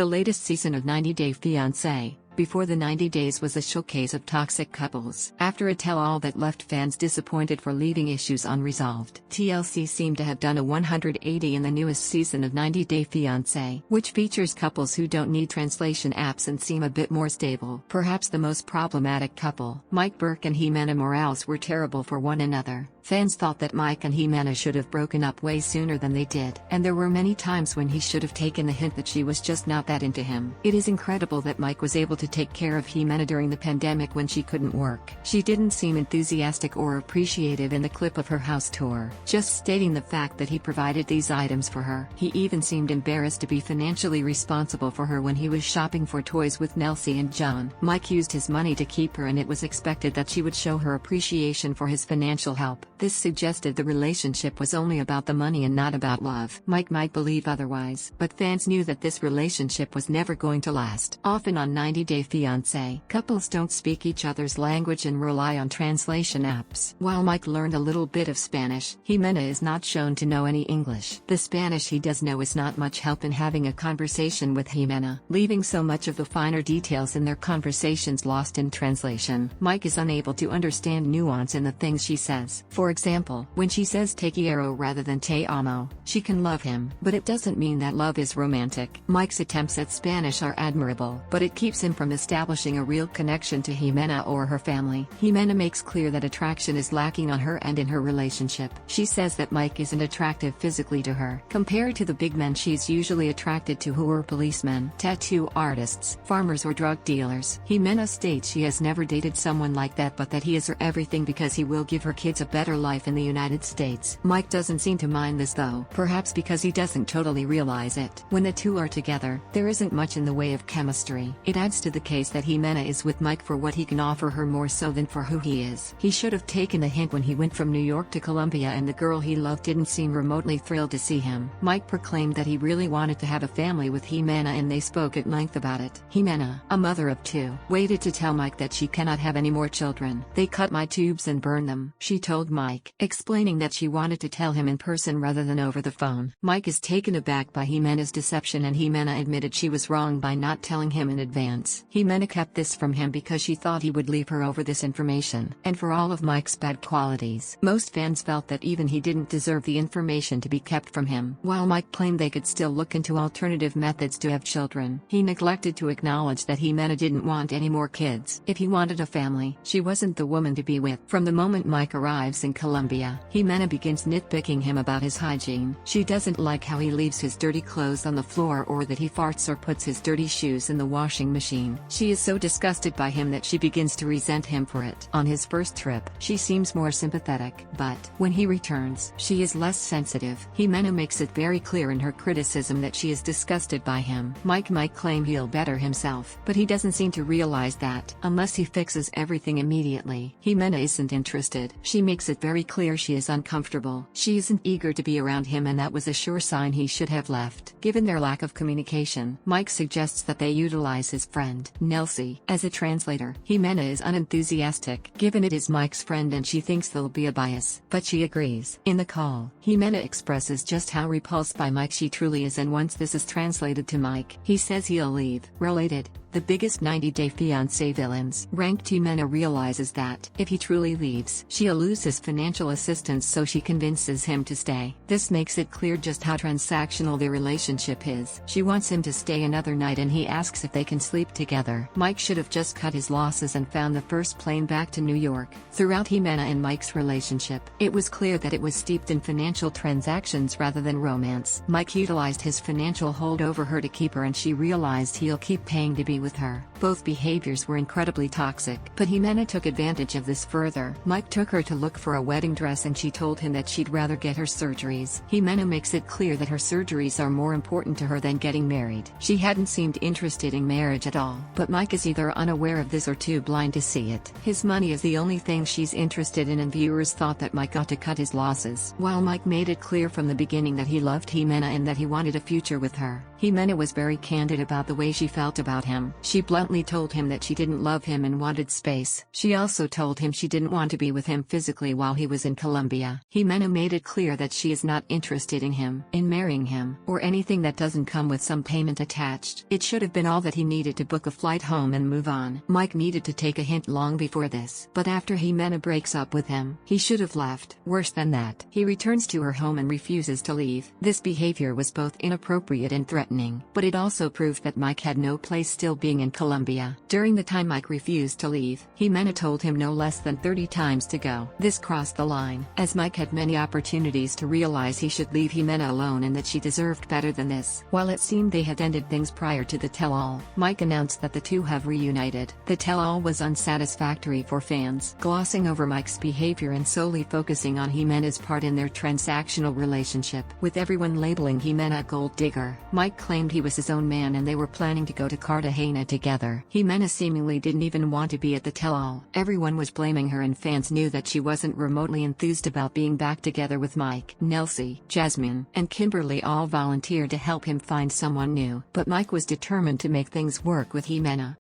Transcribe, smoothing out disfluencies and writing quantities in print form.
The latest season of 90 Day Fiancé, before the 90 days, was a showcase of toxic couples. After a tell-all that left fans disappointed for leaving issues unresolved, TLC seemed to have done a 180 in the newest season of 90 Day Fiancé, which features couples who don't need translation apps and seem a bit more stable. Perhaps the most problematic couple, Mike Burke and Ximena Morales, were terrible for one another. Fans thought that Mike and Ximena should have broken up way sooner than they did, and there were many times when he should have taken the hint that she was just not that into him. It is incredible that Mike was able to take care of Ximena during the pandemic when she couldn't work. She didn't seem enthusiastic or appreciative in the clip of her house tour, just stating the fact that he provided these items for her. He even seemed embarrassed to be financially responsible for her when he was shopping for toys with Nelsie and John. Mike used his money to keep her, and it was expected that she would show her appreciation for his financial help. This suggested the relationship was only about the money and not about love. Mike might believe otherwise, but fans knew that this relationship was never going to last. Often on 90 Day Fiancé, couples don't speak each other's language and rely on translation apps. While Mike learned a little bit of Spanish, Ximena is not shown to know any English. The Spanish he does know is not much help in having a conversation with Ximena, leaving so much of the finer details in their conversations lost in translation. Mike is unable to understand nuance in the things she says. For example, when she says te quiero rather than te amo, she can love him, but it doesn't mean that love is romantic. Mike's attempts at Spanish are admirable, but it keeps him from establishing a real connection to Ximena or her family. Ximena makes clear that attraction is lacking on her and in her relationship. She says that Mike isn't attractive physically to her, compared to the big men she's usually attracted to, who are policemen, tattoo artists, farmers or drug dealers. Ximena states she has never dated someone like that, but that he is her everything because he will give her kids a better life in the United States. Mike doesn't seem to mind this though, perhaps because he doesn't totally realize it. When the two are together, there isn't much in the way of chemistry. It adds to the case that Ximena is with Mike for what he can offer her more so than for who he is. He should have taken the hint when he went from New York to Colombia and the girl he loved didn't seem remotely thrilled to see him. Mike proclaimed that he really wanted to have a family with Ximena, and they spoke at length about it. Ximena, a mother of two, waited to tell Mike that she cannot have any more children. "They cut my tubes and burn them," she told Mike, explaining that she wanted to tell him in person rather than over the phone. Mike is taken aback by Ximena's deception, and Ximena admitted she was wrong by not telling him in advance. Ximena kept this from him because she thought he would leave her over this information, and for all of Mike's bad qualities. Most fans felt that even he didn't deserve the information to be kept from him. While Mike claimed they could still look into alternative methods to have children, he neglected to acknowledge that Ximena didn't want any more kids. If he wanted a family, she wasn't the woman to be with. From the moment Mike arrives in Colombia, Ximena begins nitpicking him about his hygiene. She doesn't like how he leaves his dirty clothes on the floor or that he farts or puts his dirty shoes in the washing machine. She is so disgusted by him that she begins to resent him for it. On his first trip, she seems more sympathetic, but when he returns, she is less sensitive. Ximena makes it very clear in her criticism that she is disgusted by him. Mike might claim he'll better himself, but he doesn't seem to realize that, unless he fixes everything immediately, Ximena isn't interested. She makes it very clear she is uncomfortable. She isn't eager to be around him, and that was a sure sign he should have left. Given their lack of communication, Mike suggests that they utilize his friend, Nelsie, as a translator. Ximena is unenthusiastic, given it is Mike's friend, and she thinks there'll be a bias, but she agrees. In the call, Ximena expresses just how repulsed by Mike she truly is, and once this is translated to Mike, he says he'll leave. Related, the biggest 90 Day Fiancé villains ranked, Ximena realizes that, if he truly leaves, she'll lose his financial assistance, so she convinces him to stay. This makes it clear just how transactional their relationship is. She wants him to stay another night, and he asks if they can sleep together. Mike should have just cut his losses and found the first plane back to New York. Throughout Ximena and Mike's relationship, it was clear that it was steeped in financial transactions rather than romance. Mike utilized his financial hold over her to keep her, and she realized he'll keep paying to be with her. Both behaviors were incredibly toxic, but Ximena took advantage of this further. Mike took her to look for a wedding dress, and she told him that she'd rather get her surgeries. Ximena makes it clear that her surgeries are more important to her than getting married. She hadn't seemed interested in marriage at all, but Mike is either unaware of this or too blind to see it. His money is the only thing she's interested in, and viewers thought that Mike got to cut his losses. While Mike made it clear from the beginning that he loved Ximena and that he wanted a future with her, Ximena was very candid about the way she felt about him. She bluntly told him that she didn't love him and wanted space. She also told him she didn't want to be with him physically while while he was in Colombia. Ximena made it clear that she is not interested in him, in marrying him, or anything that doesn't come with some payment attached. It should have been all that he needed to book a flight home and move on. Mike needed to take a hint long before this, but after Ximena breaks up with him, he should have left. Worse than that, he returns to her home and refuses to leave. This behavior was both inappropriate and threatening, but it also proved that Mike had no place still being in Colombia. During the time Mike refused to leave, Ximena told him no less than 30 times to go. This crossed the line, as Mike had many opportunities to realize he should leave Ximena alone and that she deserved better than this. While it seemed they had ended things prior to the tell-all, Mike announced that the two have reunited. The tell-all was unsatisfactory for fans, glossing over Mike's behavior and solely focusing on Ximena's part in their transactional relationship, with everyone labeling Ximena a gold digger. Mike claimed he was his own man and they were planning to go to Cartagena together. Ximena seemingly didn't even want to be at the tell-all. Everyone was blaming her and fans knew that she wasn't remotely enthused about being back together with Mike. Nelsie, Jasmine, and Kimberly all volunteered to help him find someone new, but Mike was determined to make things work with Ximena.